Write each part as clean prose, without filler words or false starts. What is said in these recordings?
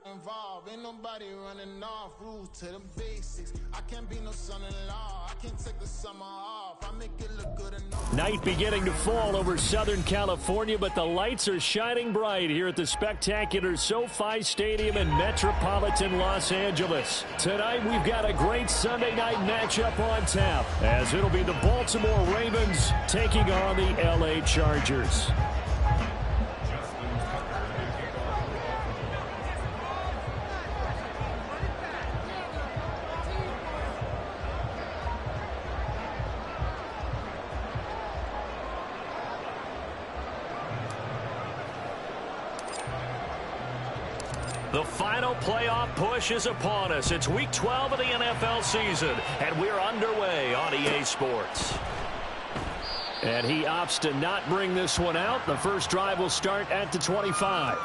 Involved. Ain't nobody running off, rules to the basics. I can't be no son-in-law. I can't take the summer off. I make it look good enough. Night beginning to fall over Southern California, but the lights are shining bright here at the spectacular SoFi Stadium in metropolitan Los Angeles. Tonight we've got a great Sunday night matchup on tap, as it'll be the Baltimore Ravens taking on the LA Chargers. The final playoff push is upon us. It's Week 12 of the NFL season, and we're underway on EA Sports. And he opts to not bring this one out. The first drive will start at the 25.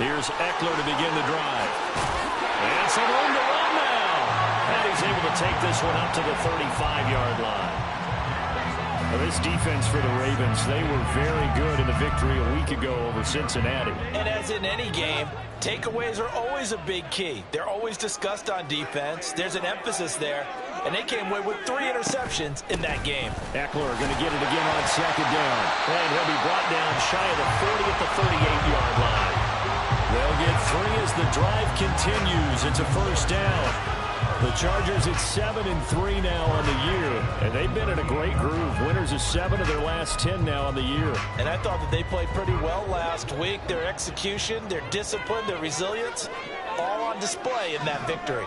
Here's Eckler to begin the drive. And some room to run now. And he's able to take this one up to the 35-yard line. Now this defense for the Ravens, they were very good in the victory a week ago over Cincinnati. And as in any game, takeaways are always a big key. They're always discussed on defense. There's an emphasis there. And they came away with 3 interceptions in that game. Eckler going to get it again on second down. And he'll be brought down shy of the 40 at the 38-yard line. They'll get 3 as the drive continues. It's a first down. The Chargers at 7-3 now on the year. And they've been in a great groove. Winners of 7 of their last 10 now on the year. And I thought that they played pretty well last week. Their execution, their discipline, their resilience, all on display in that victory.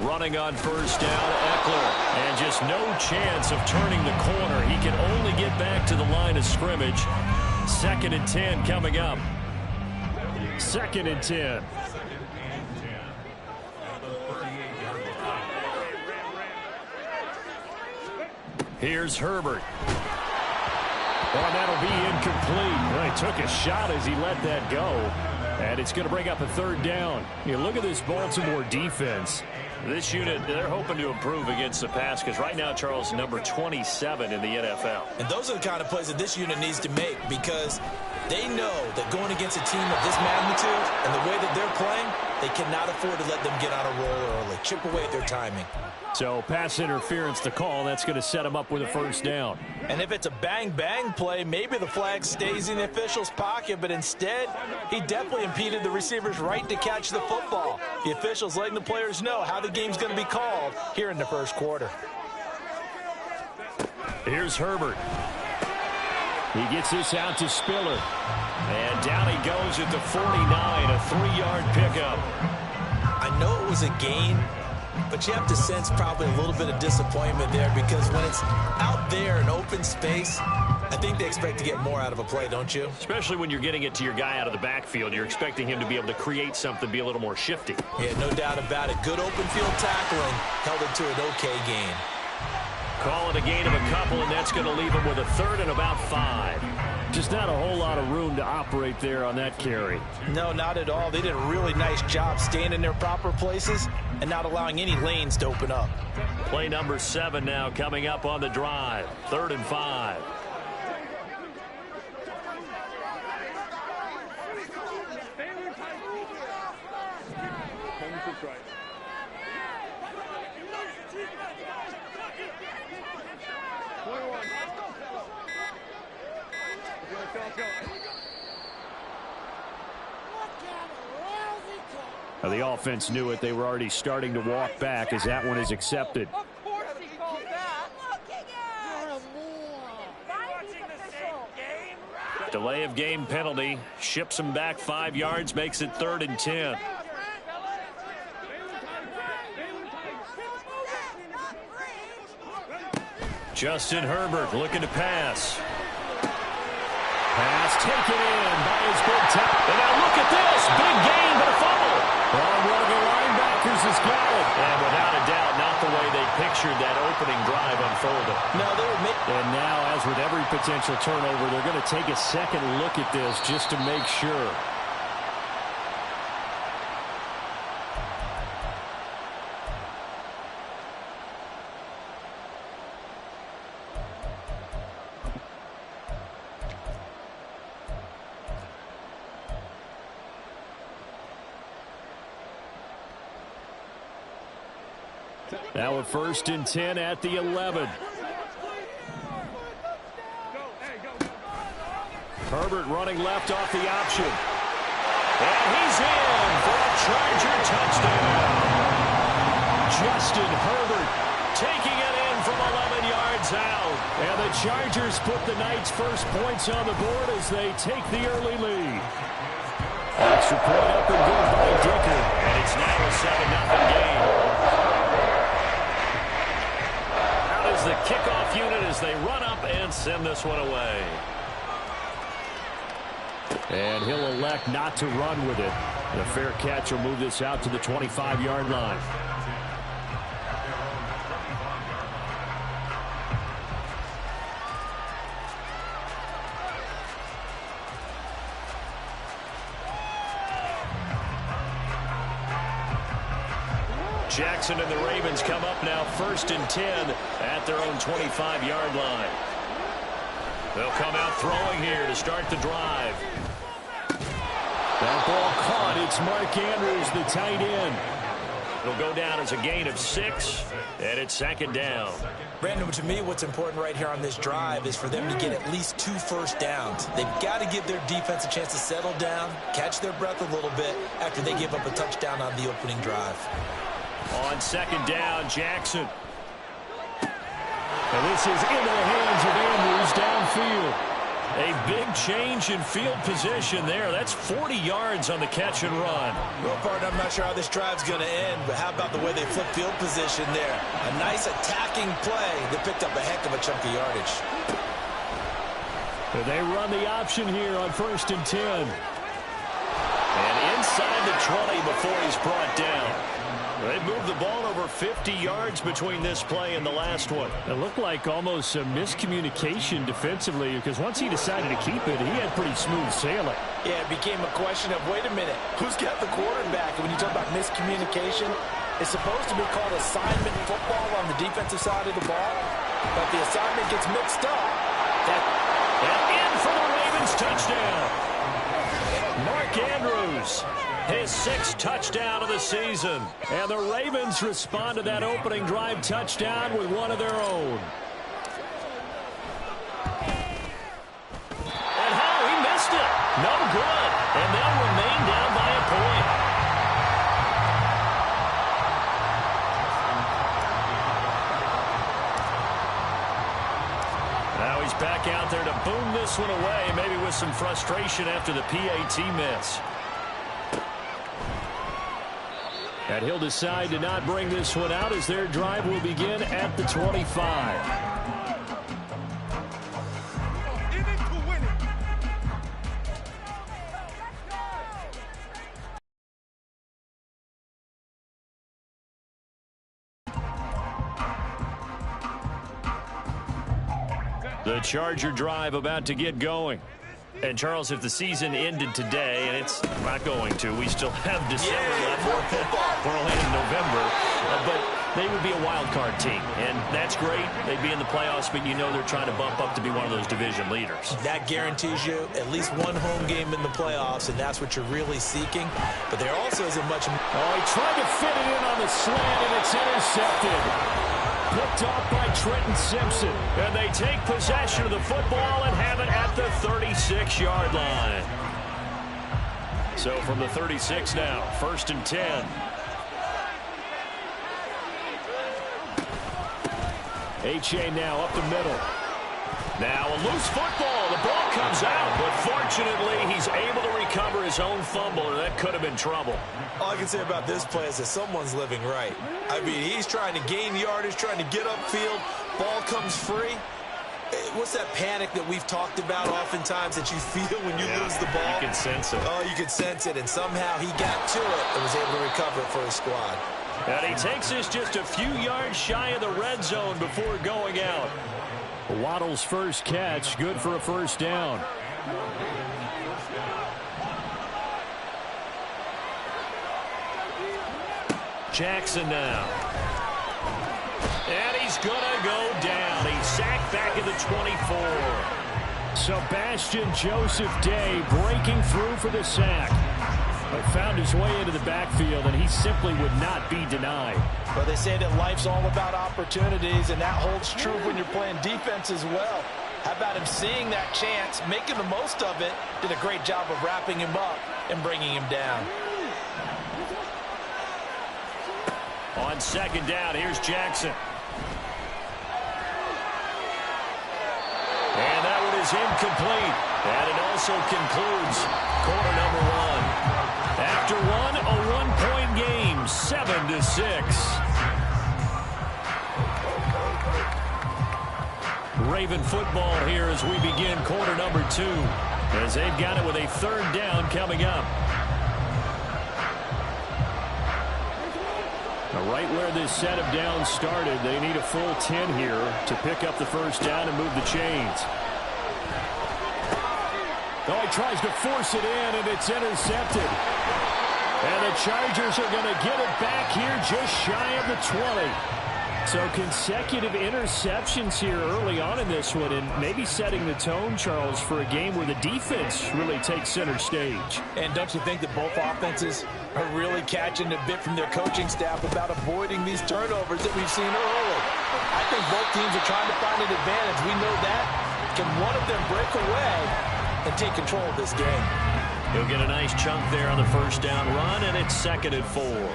Running on first down, Eckler. And just no chance of turning the corner. He can only get back to the line of scrimmage. 2nd and 10 coming up. 2nd and 10. Here's Herbert. Oh, that'll be incomplete. Well, he took a shot as he let that go. And it's going to bring up a 3rd down. You look at this Baltimore defense. This unit, they're hoping to improve against the pass because right now, Charles, number 27 in the NFL. And those are the kind of plays that this unit needs to make because they know that going against a team of this magnitude and the way that they're playing, they cannot afford to let them get on a roll early. Chip away at their timing. So pass interference to call. That's going to set them up with a first down. And if it's a bang-bang play, maybe the flag stays in the official's pocket, but instead, he definitely impeded the receiver's right to catch the football. The official's letting the players know how the game's going to be called here in the first quarter. Here's Herbert. He gets this out to Spiller. And down he goes at the 49, a 3-yard pickup. I know it was a gain, but you have to sense probably a little bit of disappointment there because when it's out there in open space, I think they expect to get more out of a play, don't you? Especially when you're getting it to your guy out of the backfield. You're expecting him to be able to create something, be a little more shifty. Yeah, no doubt about it. Good open field tackling held it to an okay gain. Call it a gain of a couple, and that's going to leave him with a 3rd and about 5. Just not a whole lot of room to operate there on that carry. No, not at all. They did a really nice job staying in their proper places and not allowing any lanes to open up. Play number 7 now coming up on the drive. 3rd and 5. Now the offense knew it. They were already starting to walk back as that one is accepted. Delay of game penalty. Ships him back 5 yards, makes it 3rd and 10. Justin Herbert looking to pass. Pass taken in by his big top. And now look at this. Big gain, but a fumble. And one of the linebackers has got it. And without a doubt, not the way they pictured that opening drive unfolding. No, they were And now, as with every potential turnover, they're going to take a second look at this just to make sure. Now a 1st and 10 at the 11. Herbert running left off the option. And he's in for a Charger touchdown. Justin Herbert taking it in from 11 yards out. And the Chargers put the Knights' first points on the board as they take the early lead. Extra point up and good by Dicker. And it's now a 7-0 game. The kickoff unit as they run up and send this one away. And he'll elect not to run with it. The fair catch will move this out to the 25-yard line. Jackson and the Ravens come up now 1st and 10 at their own 25-yard line. They'll come out throwing here to start the drive. That ball caught. It's Mark Andrews, the tight end. It'll go down as a gain of 6, and it's 2nd down. Brandon, to me, what's important right here on this drive is for them to get at least 2 first downs. They've got to give their defense a chance to settle down, catch their breath a little bit after they give up a touchdown on the opening drive. On 2nd down, Jackson. And this is into the hands of Andrews downfield. A big change in field position there. That's 40 yards on the catch and run. Well, partner, I'm not sure how this drive's going to end, but how about the way they flip field position there? A nice attacking play that picked up a heck of a chunk of yardage. And they run the option here on 1st and 10. And inside the 20 before he's brought down. They moved the ball over 50 yards between this play and the last one. It looked like almost a miscommunication defensively because once he decided to keep it, he had pretty smooth sailing. Yeah, it became a question of, wait a minute, who's got the quarterback? And when you talk about miscommunication, it's supposed to be called assignment football on the defensive side of the ball, but the assignment gets mixed up. And in for the Ravens touchdown. Mark Andrews. His 6th touchdown of the season. And the Ravens respond to that opening drive touchdown with one of their own. And how he missed it. No good. And they'll remain down by a point. Now he's back out there to boom this one away, maybe with some frustration after the PAT miss. And he'll decide to not bring this one out as their drive will begin at the 25. The Charger drive about to get going. And, Charles, if the season ended today, and it's not going to, we still have December left. We're only in November. But they would be a wild card team, and that's great. They'd be in the playoffs, but you know they're trying to bump up to be one of those division leaders. That guarantees you at least one home game in the playoffs, and that's what you're really seeking. But there also isn't much. Oh, he tried to fit it in on the slant, and it's intercepted. Picked off by Trenton Simpson. And they take possession of the football and have it at the 36-yard line. So from the 36 now, 1st and 10. H.A. now up the middle. Now a loose football. The ball comes out, but fortunately he's able to recover his own fumble, or that could have been trouble. All I can say about this play is that someone's living right. I mean, he's trying to gain yardage, trying to get upfield, ball comes free, what's that panic that we've talked about oftentimes that you feel when you lose the ball? You can sense it. Oh, you can sense it, and somehow he got to it and was able to recover it for his squad. And he takes us just a few yards shy of the red zone before going out. Waddle's first catch, good for a first down. Jackson now. And he's going to go down. He's sacked back at the 24. Sebastian Joseph Day breaking through for the sack. But found his way into the backfield, and he simply would not be denied. But they say that life's all about opportunities, and that holds true when you're playing defense as well. How about him seeing that chance, making the most of it, did a great job of wrapping him up and bringing him down. On second down, here's Jackson. And that one is incomplete. And it also concludes quarter number one. After one, a one-point game, 7-6. Raven football here as we begin quarter number two, as they've got it with a third down coming up. Now, right where this set of downs started, they need a full 10 here to pick up the first down and move the chains. Oh, he tries to force it in, and it's intercepted. And the Chargers are going to get it back here just shy of the 20. So consecutive interceptions here early on in this one, and maybe setting the tone, Charles, for a game where the defense really takes center stage. And don't you think that both offenses are really catching a bit from their coaching staff about avoiding these turnovers that we've seen early? I think both teams are trying to find an advantage. We know that. Can one of them break away and take control of this game? He'll get a nice chunk there on the first down run, and it's 2nd and 4.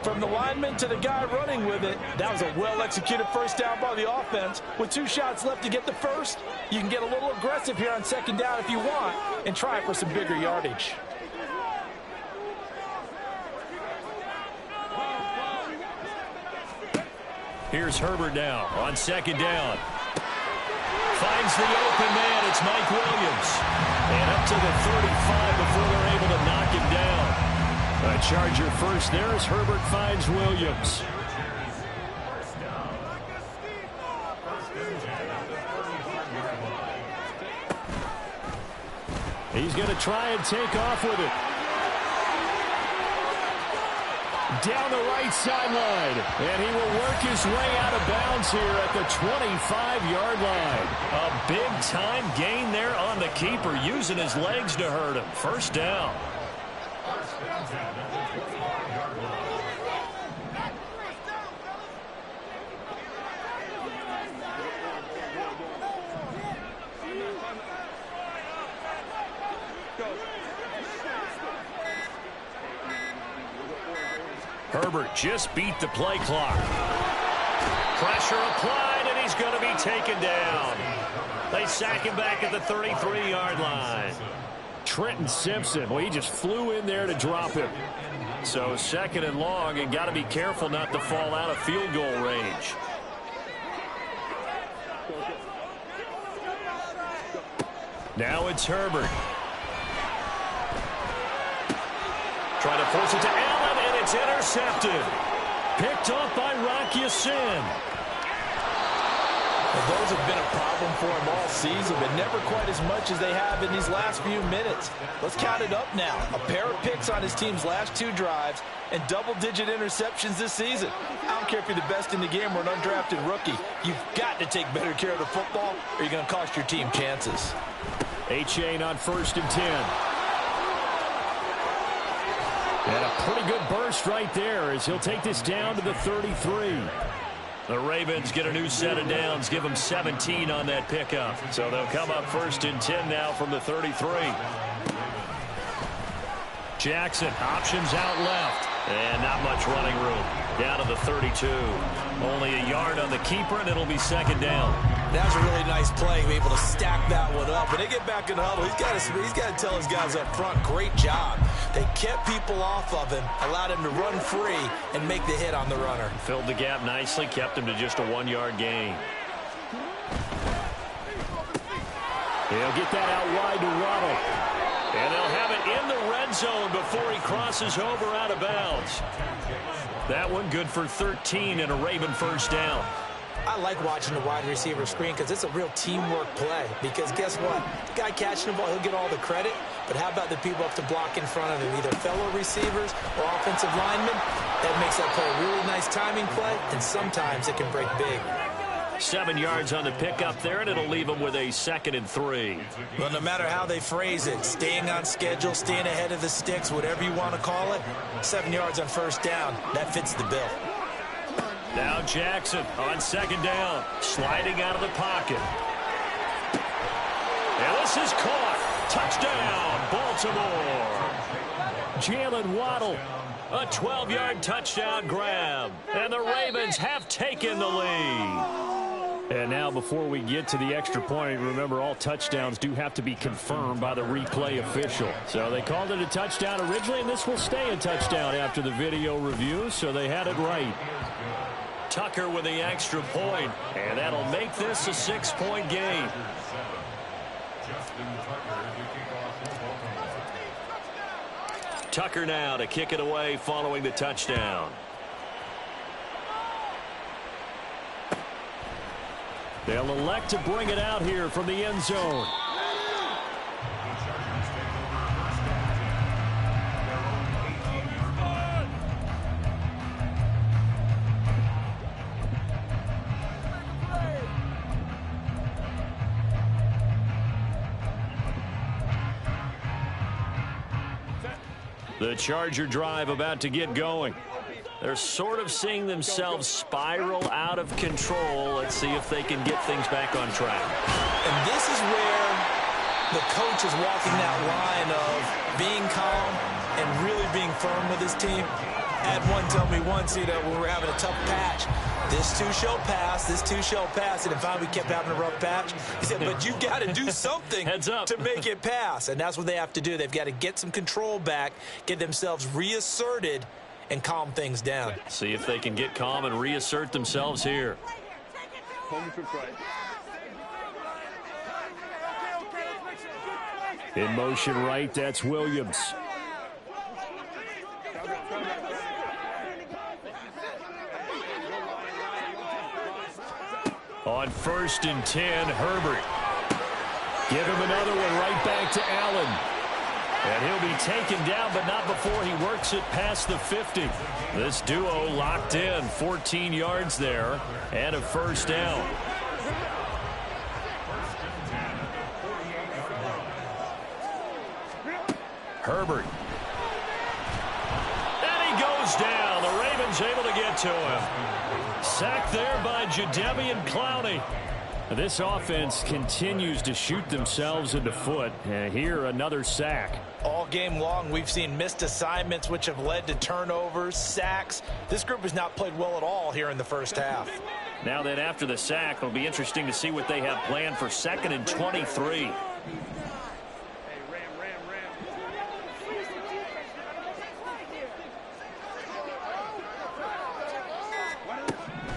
From the lineman to the guy running with it, that was a well-executed first down by the offense. With 2 shots left to get the first, you can get a little aggressive here on second down if you want and try for some bigger yardage. Here's Herbert now on second down. Finds the open man. It's Mike Williams. And up to the 35 before they're able to knock him down. A Charger first there as Herbert finds Williams. He's going to try and take off with it. Down the right sideline. And he will work his way out of bounds here at the 25-yard line. A big-time gain there on the keeper, using his legs to hurt him. First down. Herbert just beat the play clock. Pressure applied, and he's going to be taken down. They sack him back at the 33-yard line. Trenton Simpson, well, he just flew in there to drop him. So 2nd and long, and got to be careful not to fall out of field goal range. Now it's Herbert. Trying to force it to Allen, and it's intercepted. Picked off by Rock Ya-Sin. Well, those have been a problem for him all season, but never quite as much as they have in these last few minutes. Let's count it up now. A pair of picks on his team's last 2 drives and double-digit interceptions this season. I don't care if you're the best in the game or an undrafted rookie. You've got to take better care of the football, or you're going to cost your team chances. A-Chain on 1st and 10. And a pretty good burst right there as he'll take this down to the 33. The Ravens get a new set of downs, give them 17 on that pickup. So they'll come up 1st and 10 now from the 33. Jackson, options out left. And not much running room. Down to the 32. Only a yard on the keeper, and it'll be 2nd down. That was a really nice play, to be able to stack that one up. When they get back in the huddle, he's got to tell his guys up front, great job. They kept people off of him, allowed him to run free and make the hit on the runner. Filled the gap nicely, kept him to just a 1-yard gain. He'll get that out wide to Waddle. And they'll have it in the red zone before he crosses over out of bounds. That one good for 13 and a Raven first down. I like watching the wide receiver screen because it's a real teamwork play. Because guess what? The guy catching the ball, he'll get all the credit. But how about the people up to block in front of him, either fellow receivers or offensive linemen? That makes that play a really nice timing play, and sometimes it can break big. 7 yards on the pickup there, and it'll leave them with a 2nd and 3. Well, no matter how they phrase it, staying on schedule, staying ahead of the sticks, whatever you want to call it, 7 yards on first down, that fits the bill. Now Jackson on 2nd down, sliding out of the pocket. And this is caught. Touchdown, Baltimore. Jalen Waddle, a 12-yard touchdown grab. And the Ravens have taken the lead. And now before we get to the extra point, remember all touchdowns do have to be confirmed by the replay official. So they called it a touchdown originally, and this will stay a touchdown after the video review, so they had it right. Tucker with the extra point, and that'll make this a 6-point game. Tucker now to kick it away following the touchdown. They'll elect to bring it out here from the end zone. The Charger drive about to get going. They're sort of seeing themselves spiral out of control. Let's see if they can get things back on track. And this is where the coach is walking that line of being calm and really being firm with his team. Had one tell me once, when we were having a tough patch, this too shall pass, this too shall pass. And if finally we kept having a rough patch, he said, but you got to do something Heads up. to make it pass. And that's what they have to do. They've got to get some control back, get themselves reasserted, and calm things down. See if they can get calm and reassert themselves here. In motion right, that's Williams. On 1st and 10, Herbert. Give him another one right back to Allen. And he'll be taken down, but not before he works it past the 50. This duo locked in, 14 yards there, and a first down. Herbert. And he goes down. The Ravens able to get to him. Sacked there by Jadeveon Clowney. This offense continues to shoot themselves in the foot. And here, another sack. All game long, we've seen missed assignments, which have led to turnovers, sacks. This group has not played well at all here in the first half. Now then, after the sack, it'll be interesting to see what they have planned for 2nd and 23.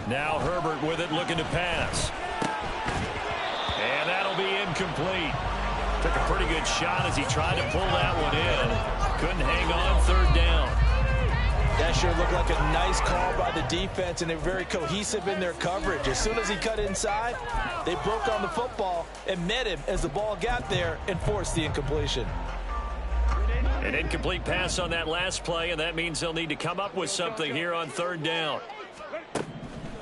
Now Herbert with it, looking to pass. And that'll be incomplete. Took a pretty good shot as he tried to pull that one in. Couldn't hang on, 3rd down. That sure looked like a nice call by the defense, and they're very cohesive in their coverage. As soon as he cut inside, they broke on the football and met him as the ball got there and forced the incompletion. An incomplete pass on that last play, and that means they'll need to come up with something here on 3rd down.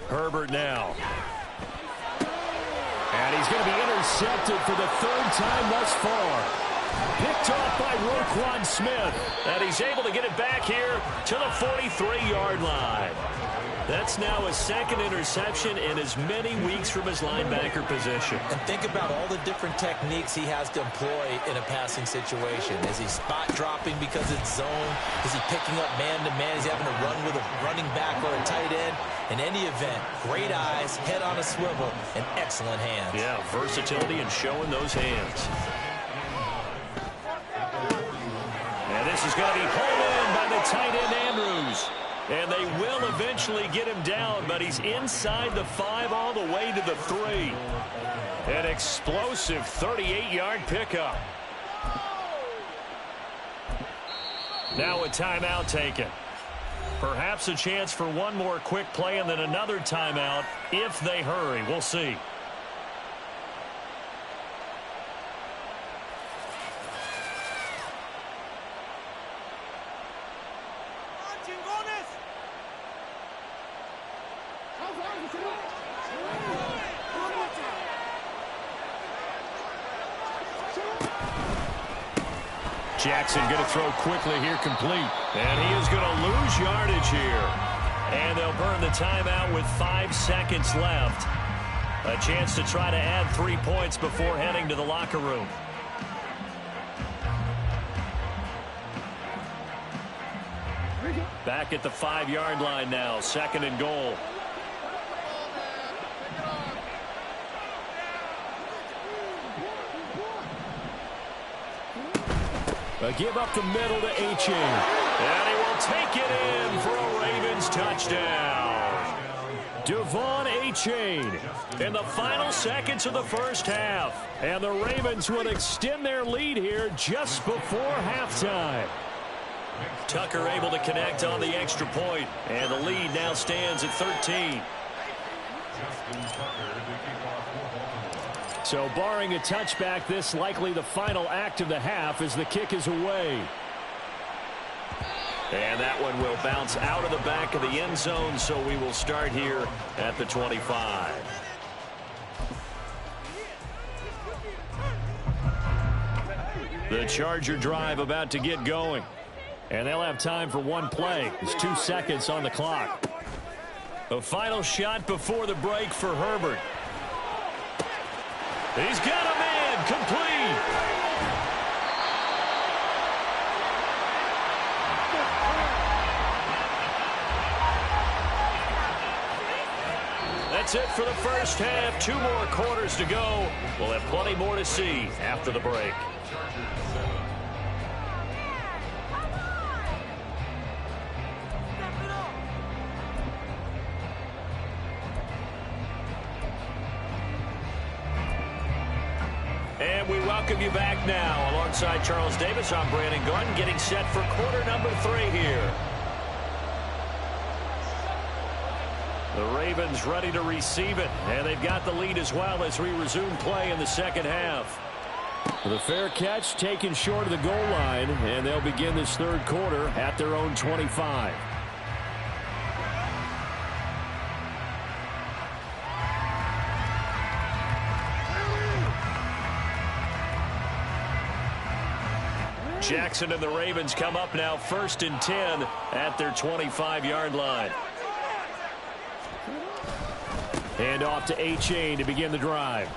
Herbert now. And he's going to be intercepted for the 3rd time thus far. Picked off by Roquan Smith. And he's able to get it back here to the 43-yard line. That's now a second interception in as many weeks from his linebacker position. And think about all the different techniques he has to employ in a passing situation. Is he spot dropping because it's zone? Is he picking up man-to-man? Is he having to run with a running back or a tight end? In any event, great eyes, head on a swivel, and excellent hands. Yeah, versatility and showing those hands. And this is going to be pulled in by the tight end, Andrews. And they will eventually get him down, but he's inside the 5 all the way to the 3. An explosive 38-yard pickup. Now a timeout taken. Perhaps a chance for one more quick play and then another timeout if they hurry. We'll see. Jackson going to throw quickly here, complete. And he is going to lose yardage here. And they'll burn the timeout with 5 seconds left. A chance to try to add 3 points before heading to the locker room. Back at the 5-yard line now, 2nd and goal. A give up the middle to Achane. And he will take it in for a Ravens touchdown. Devon Achane in the final seconds of the first half. And the Ravens will extend their lead here just before halftime. Tucker able to connect on the extra point. And the lead now stands at 13. So barring a touchback, this likely the final act of the half as the kick is away. And that one will bounce out of the back of the end zone, so we will start here at the 25. The Charger drive about to get going. And they'll have time for one play. There's 2 seconds on the clock. A final shot before the break for Herbert. He's got a man, complete. That's it for the first half. 2 more quarters to go. We'll have plenty more to see after the break. And we welcome you back now. Alongside Charles Davis, I'm Brandon Gordon, getting set for quarter number 3 here. The Ravens ready to receive it, and they've got the lead as well as we resume play in the second half. The fair catch taken short of the goal line, and they'll begin this third quarter at their own 25. Jackson and the Ravens come up now 1st and 10 at their 25-yard line. Hand off to Achane to begin the drive.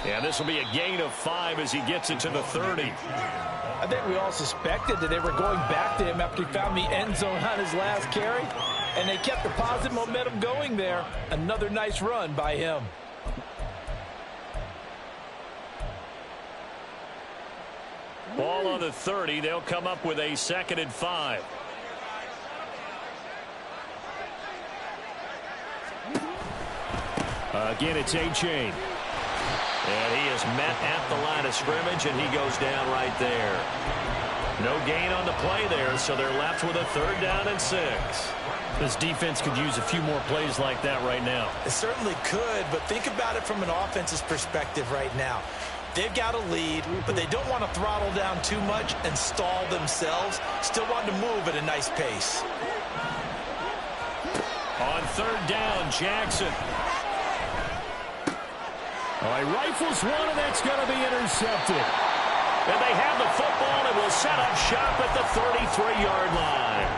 And this will be a gain of 5 as he gets it to the 30. I think we all suspected that they were going back to him after he found the end zone on his last carry. And they kept the positive momentum going there. Another nice run by him. Ball on the 30. They'll come up with a 2nd and 5. Again, it's Achane. And he is met at the line of scrimmage, and he goes down right there. No gain on the play there, so they're left with a 3rd down and 6. This defense could use a few more plays like that right now. It certainly could, but think about it from an offense's perspective right now. They've got a lead, but they don't want to throttle down too much and stall themselves. Still want to move at a nice pace. On 3rd down, Jackson. All right, rifles one, and that's going to be intercepted. And they have the football and will set up shop at the 33-yard line.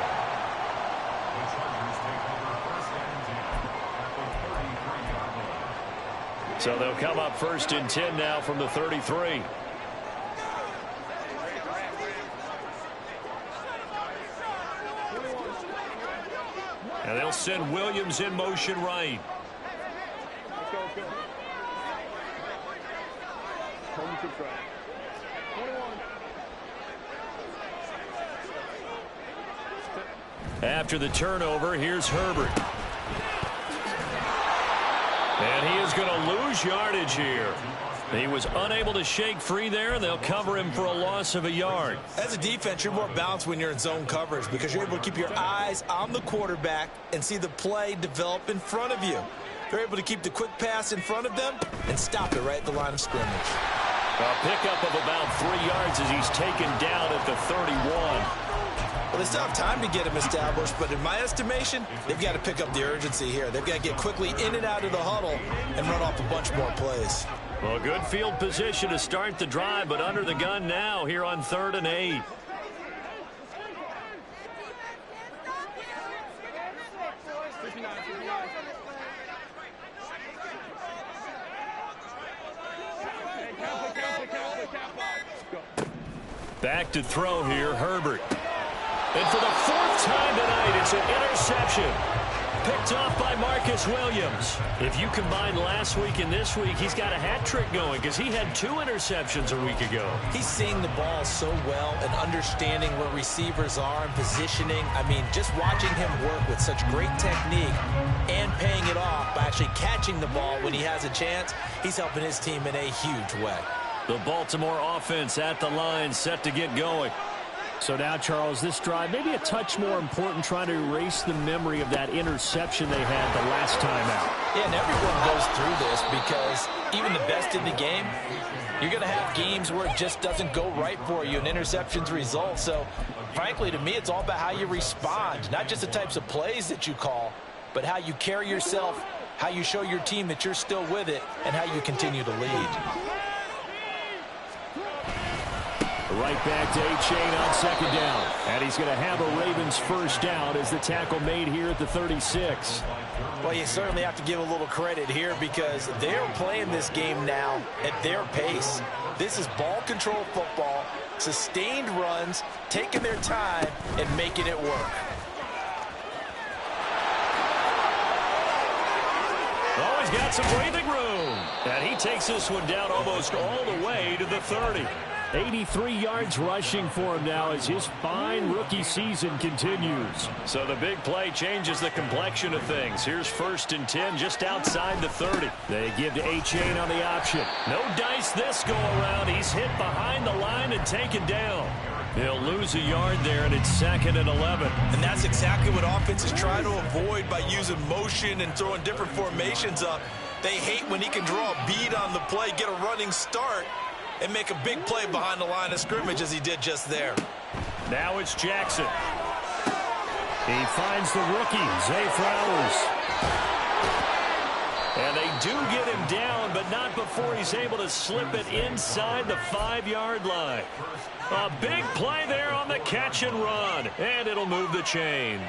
So they'll come up 1st and 10 now from the 33. And they'll send Williams in motion right. After the turnover, here's Herbert. And he is going to lose yardage here. He was unable to shake free there, and they'll cover him for a loss of a yard. As a defense, you're more balanced when you're in zone coverage because you're able to keep your eyes on the quarterback and see the play develop in front of you. They're able to keep the quick pass in front of them and stop it right at the line of scrimmage. A pickup of about 3 yards as he's taken down at the 31. Well, they still have time to get him established, but in my estimation, they've got to pick up the urgency here. They've got to get quickly in and out of the huddle and run off a bunch more plays. Well, good field position to start the drive, but under the gun now here on 3rd and 8. Back to throw here, Herbert. And for the 4th time tonight, it's an interception. Picked off by Marcus Williams. If you combine last week and this week, he's got a hat trick going because he had 2 interceptions a week ago. He's seeing the ball so well and understanding where receivers are and positioning. I mean, just watching him work with such great technique and paying it off by actually catching the ball when he has a chance, he's helping his team in a huge way. The Baltimore offense at the line, set to get going. So now, Charles, this drive maybe a touch more important, trying to erase the memory of that interception they had the last time out. Yeah, and everyone goes through this because even the best in the game, you're going to have games where it just doesn't go right for you and interceptions result. So, frankly, to me, it's all about how you respond, not just the types of plays that you call, but how you carry yourself, how you show your team that you're still with it, and how you continue to lead. Right back to A-Chain on 2nd down. And he's going to have a Ravens 1st down as the tackle made here at the 36. Well, you certainly have to give a little credit here because they're playing this game now at their pace. This is ball control football, sustained runs, taking their time, and making it work. Oh, he's got some breathing room. And he takes this one down almost all the way to the 30. 83 yards rushing for him now as his fine rookie season continues. So the big play changes the complexion of things. Here's 1st and 10 just outside the 30. They give to A-Chain on the option. No dice this go around. He's hit behind the line and taken down. He'll lose a yard there, and it's 2nd and 11. And that's exactly what offenses try to avoid by using motion and throwing different formations up. They hate when he can draw a bead on the play, get a running start, and make a big play behind the line of scrimmage as he did just there. Now it's Jackson. He finds the rookie, Zay Flowers. And they do get him down, but not before he's able to slip it inside the 5-yard line. A big play there on the catch and run, and it'll move the chains.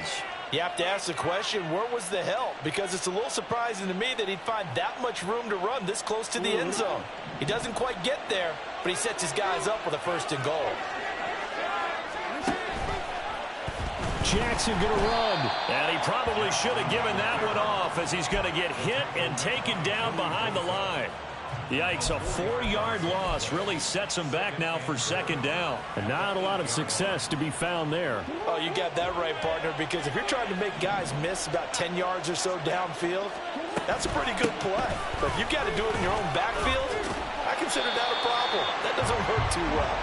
You have to ask the question, where was the help? Because it's a little surprising to me that he'd find that much room to run this close to the end zone. He doesn't quite get there, but he sets his guys up with a 1st and goal. Jackson going to run. And he probably should have given that one off as he's going to get hit and taken down behind the line. Yikes, a 4-yard loss really sets him back now for 2nd down. And not a lot of success to be found there. Oh, you got that right, partner, because if you're trying to make guys miss about 10 yards or so downfield, that's a pretty good play. But if you've got to do it in your own backfield, I consider that a problem. That doesn't work too well.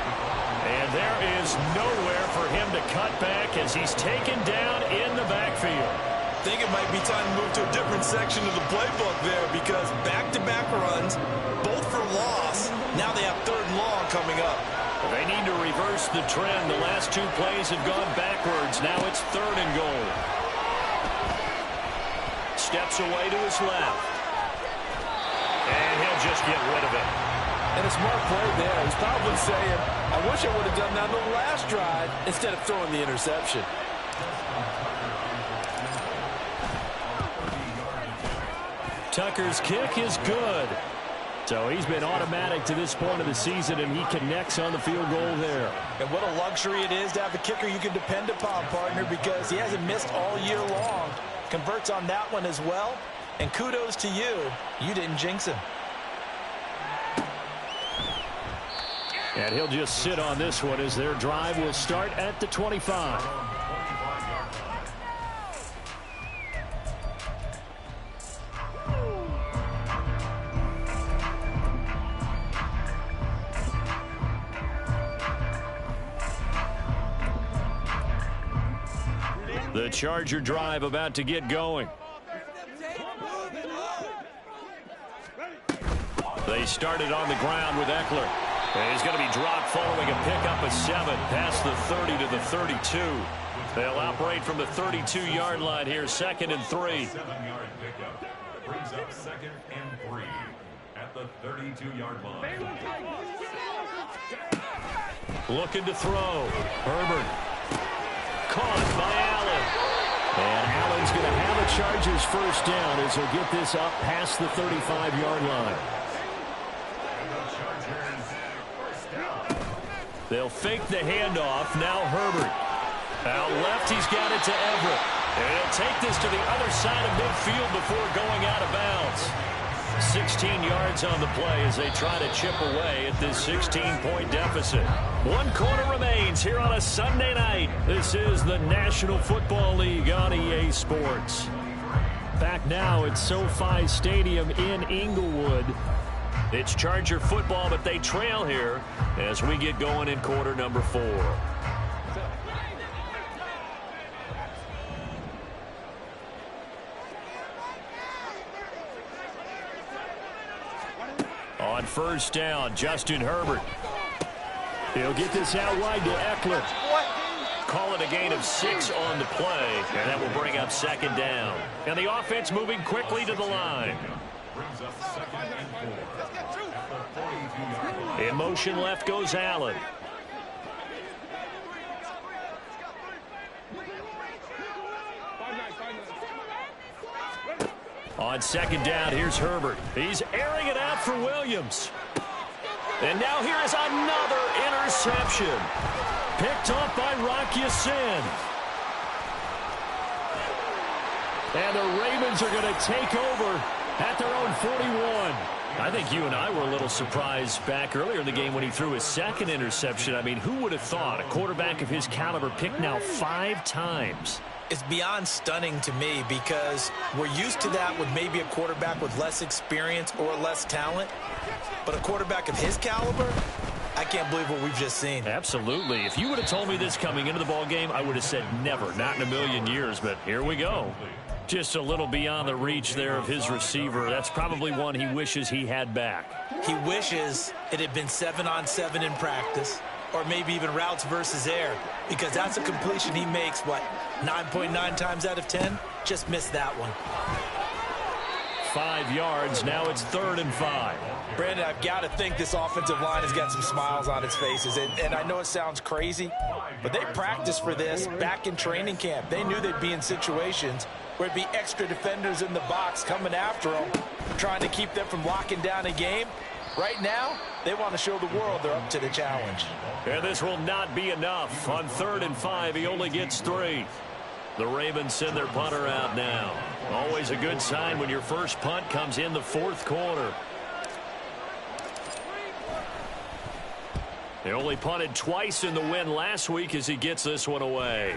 And there is nowhere for him to cut back as he's taken down in the backfield. I think it might be time to move to a different section of the playbook there because back-to-back runs, both for loss. Now they have 3rd and long coming up. They need to reverse the trend. The last 2 plays have gone backwards. Now it's 3rd and goal. Steps away to his left. And he'll just get rid of it. And a smart play there. He's probably saying, I wish I would have done that on the last drive instead of throwing the interception. Tucker's kick is good. So he's been automatic to this point of the season, and he connects on the field goal there. And what a luxury it is to have a kicker you can depend upon, partner, because he hasn't missed all year long. Converts on that one as well. And kudos to you. You didn't jinx him. And he'll just sit on this one as their drive will start at the 25. The Charger drive about to get going. They started on the ground with Eckler. And he's going to be dropped following a pickup of 7 past the 30 to the 32. They'll operate from the 32-yard line here, 2nd and 3. 7-yard pickup. Brings up 2nd and 3 at the 32-yard line. Looking to throw. Herbert. Caught by Allen. And Allen's going to have a Chargers first down as he'll get this up past the 35-yard line. They'll fake the handoff. Now Herbert. Out left, he's got it to Everett. And he'll take this to the other side of midfield before going out of bounds. 16 yards on the play as they try to chip away at this 16-point deficit. 1 quarter remains here on a Sunday night. This is the National Football League on EA Sports. Back now at SoFi Stadium in Inglewood. It's Charger football, but they trail here as we get going in quarter number 4. On first down, Justin Herbert. He'll get this out wide to Eckler. Call it a gain of 6 on the play, and that will bring up 2nd down. And the offense moving quickly to the line. Brings up 2nd and 4. In motion left goes Allen. On 2nd down, here's Herbert. He's airing it out for Williams. And now here is another interception. Picked off by Rock Ya-Sin. And the Ravens are going to take over at their own 41. I think you and I were a little surprised back earlier in the game when he threw his 2nd interception. I mean, who would have thought a quarterback of his caliber picked now 5 times? It's beyond stunning to me because we're used to that with maybe a quarterback with less experience or less talent. But a quarterback of his caliber, I can't believe what we've just seen. Absolutely. If you would have told me this coming into the ball game, I would have said never, not in a million years. But here we go. Just a little beyond the reach there of his receiver. That's probably one he wishes he had back. He wishes it had been 7-on-7 in practice, or maybe even routes versus air, because that's a completion he makes, 9.9 times out of 10? Just missed that one. 5 yards. Now it's 3rd and 5. Brandon, I've got to think this offensive line has got some smiles on its faces. And I know it sounds crazy, but they practiced for this back in training camp. They knew they'd be in situations where it'd be extra defenders in the box coming after them, trying to keep them from locking down a game. Right now, they want to show the world they're up to the challenge. And this will not be enough. On 3rd and 5, he only gets 3. The Ravens send their punter out now. Always a good sign when your first punt comes in the 4th quarter. They only punted twice in the win last week as he gets this one away.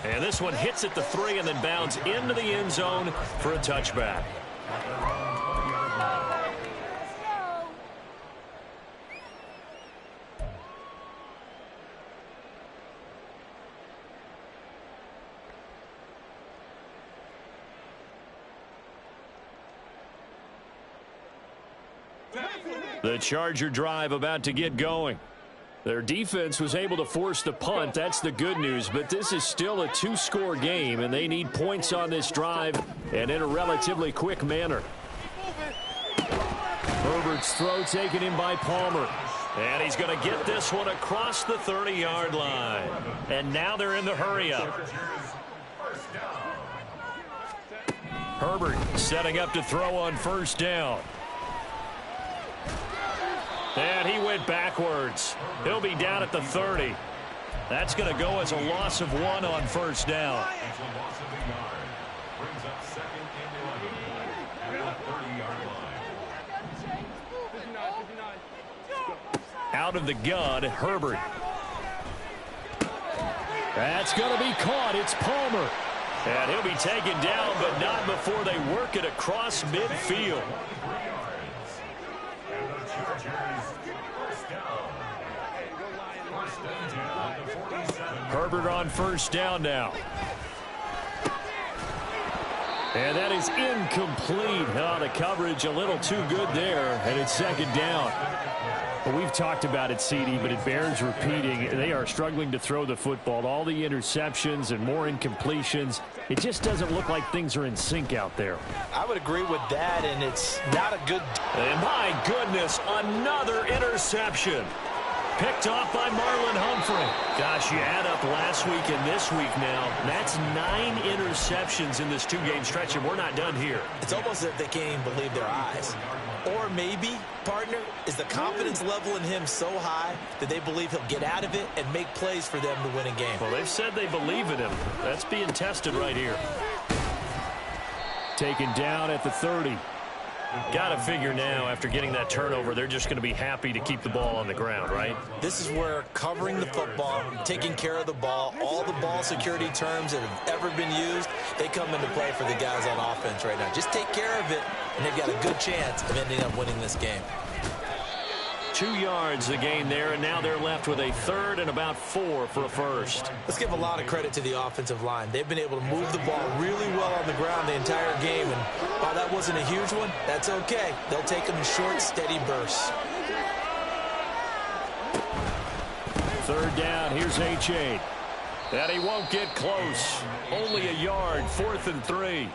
And this one hits at the 3 and then bounds into the end zone for a touchback. The Charger drive about to get going. Their defense was able to force the punt. That's the good news. But this is still a 2-score game, and they need points on this drive and in a relatively quick manner. Herbert's throw taken in by Palmer. And he's going to get this one across the 30-yard line. And now they're in the hurry-up. Herbert setting up to throw on first down. And he went backwards. He'll be down at the 30. That's going to go as a loss of 1 on first down. It's a loss of a yard. Brings up second and 11 at the 30-yard line. Out of the gun, Herbert. That's going to be caught. It's Palmer. And he'll be taken down, but not before they work it across midfield. Herbert on first down now. And that is incomplete. Oh, the coverage a little too good there, and it's second down. Well, we've talked about it, CD, but it bears repeating. They are struggling to throw the football. All the interceptions and more incompletions. It just doesn't look like things are in sync out there. I would agree with that, and it's not a good... And my goodness, another interception. Picked off by Marlon Humphrey. Gosh, you add up last week and this week now. That's 9 interceptions in this 2-game stretch, and we're not done here. It's almost as if they can't even believe their eyes. Or maybe, partner, is the confidence level in him so high that they believe he'll get out of it and make plays for them to win a game. Well, they've said they believe in him. That's being tested right here. Taken down at the 30. Got to figure now, after getting that turnover, they're just going to be happy to keep the ball on the ground, right? This is where covering the football, taking care of the ball, all the ball security terms that have ever been used, they come into play for the guys on offense right now. Just take care of it, and they've got a good chance of ending up winning this game. 2 yards the gain there, and now they're left with a 3rd and about 4 for a first. Let's give a lot of credit to the offensive line. They've been able to move the ball really well on the ground the entire game, and while that wasn't a huge one, that's okay. They'll take them in short, steady bursts. 3rd down, here's H8. And he won't get close. Only a yard, 4th and 3.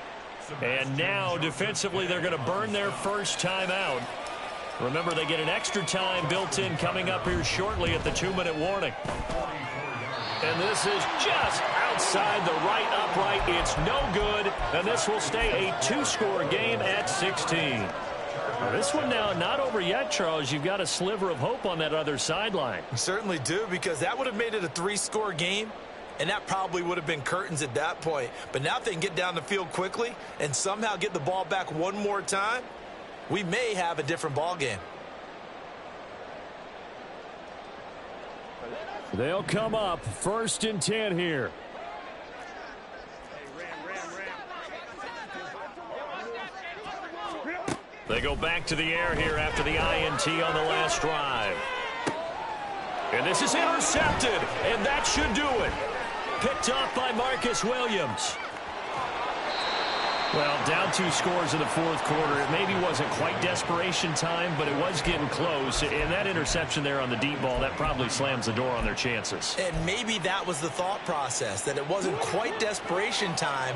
And now, defensively, they're going to burn their first time out. Remember, they get an extra time built in coming up here shortly at the 2-minute warning. And this is just outside the right upright. It's no good, and this will stay a 2-score game at 16. Now, this one now not over yet, Charles. You've got a sliver of hope on that other sideline. You certainly do, because that would have made it a 3-score game, and that probably would have been curtains at that point. But now if they can get down the field quickly and somehow get the ball back one more time, we may have a different ball game. They'll come up 1st and 10 here. They go back to the air here after the INT on the last drive. And this is intercepted, and that should do it. Picked off by Marcus Williams. Well, down 2 scores in the 4th quarter. It maybe wasn't quite desperation time, but it was getting close. And that interception there on the deep ball, that probably slams the door on their chances. And maybe that was the thought process, that it wasn't quite desperation time.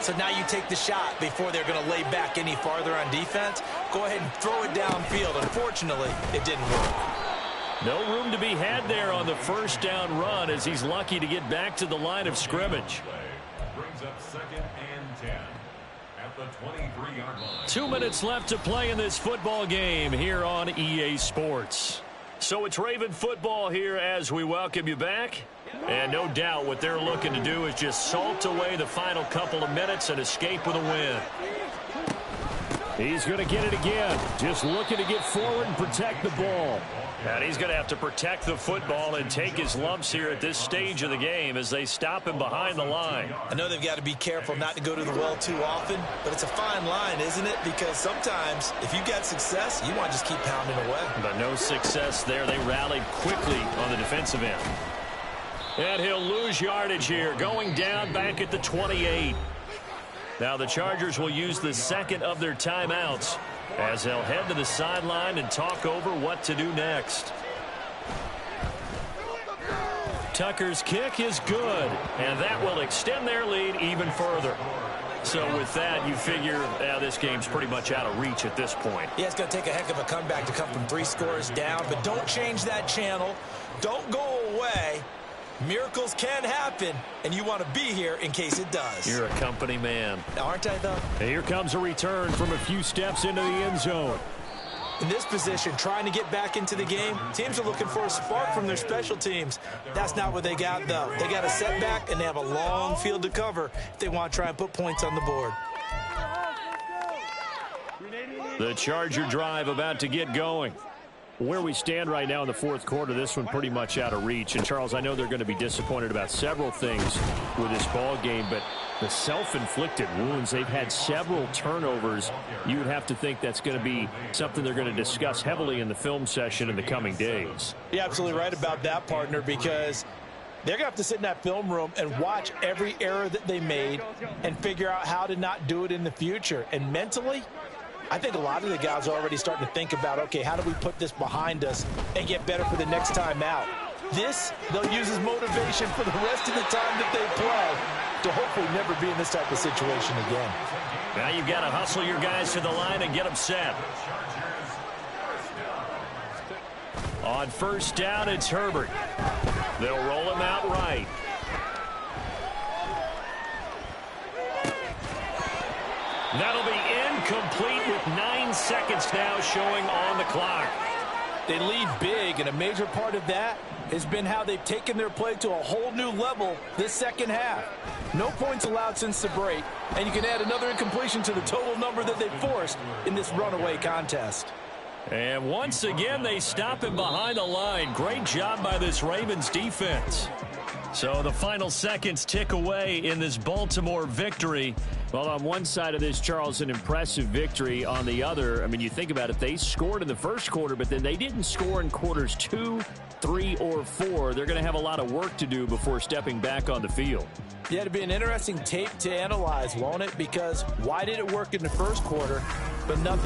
So now you take the shot before they're going to lay back any farther on defense. Go ahead and throw it downfield. Unfortunately, it didn't work. No room to be had there on the 1st down run, as he's lucky to get back to the line of scrimmage. Brings up 2nd and 10. At the 23-yard line. 2 minutes left to play in this football game here on EA Sports. So it's Raven football here as we welcome you back. And no doubt what they're looking to do is just salt away the final couple of minutes and escape with a win. He's going to get it again. Just looking to get forward and protect the ball. And he's going to have to protect the football and take his lumps here at this stage of the game as they stop him behind the line. I know they've got to be careful not to go to the well too often, but it's a fine line, isn't it? Because sometimes if you got success, you want to just keep pounding away. But no success there. They rallied quickly on the defensive end. And he'll lose yardage here, going down back at the 28. Now the Chargers will use the 2nd of their timeouts as they'll head to the sideline and talk over what to do next. Tucker's kick is good, and that will extend their lead even further. So with that, you figure this game's pretty much out of reach at this point. Yeah, it's going to take a heck of a comeback to come from 3 scores down, but don't change that channel. Don't go away. Miracles can happen, and you want to be here in case it does. You're a company man. Aren't I, though? And here comes a return from a few steps into the end zone. In this position, trying to get back into the game, teams are looking for a spark from their special teams. That's not what they got, though. They got a setback, and they have a long field to cover if they want to try and put points on the board. The Charger drive about to get going. Where we stand right now in the fourth quarter, this one pretty much out of reach. And, Charles, I know they're going to be disappointed about several things with this ball game, but the self-inflicted wounds, they've had several turnovers. You would have to think that's going to be something they're going to discuss heavily in the film session in the coming days. You're absolutely right about that, partner, because they're going to have to sit in that film room and watch every error that they made and figure out how to not do it in the future. And mentally, I think a lot of the guys are already starting to think about, okay, how do we put this behind us and get better for the next time out? This, they'll use as motivation for the rest of the time that they play to hopefully never be in this type of situation again. Now you've got to hustle your guys to the line and get them set. On first down, it's Herbert. They'll roll him out right. That'll be incomplete with 9 seconds now showing on the clock. They lead big, and a major part of that has been how they've taken their play to a whole new level this second half. No points allowed since the break, and you can add another incompletion to the total number that they forced in this runaway contest. And once again, they stop him behind the line. Great job by this Ravens defense. So the final seconds tick away in this Baltimore victory. Well, on one side of this, Charles, an impressive victory. On the other, I mean, you think about it, they scored in the first quarter, but then they didn't score in quarters 2, 3, or 4. They're going to have a lot of work to do before stepping back on the field. Yeah, it'd be an interesting tape to analyze, won't it? Because why did it work in the first quarter, but nothing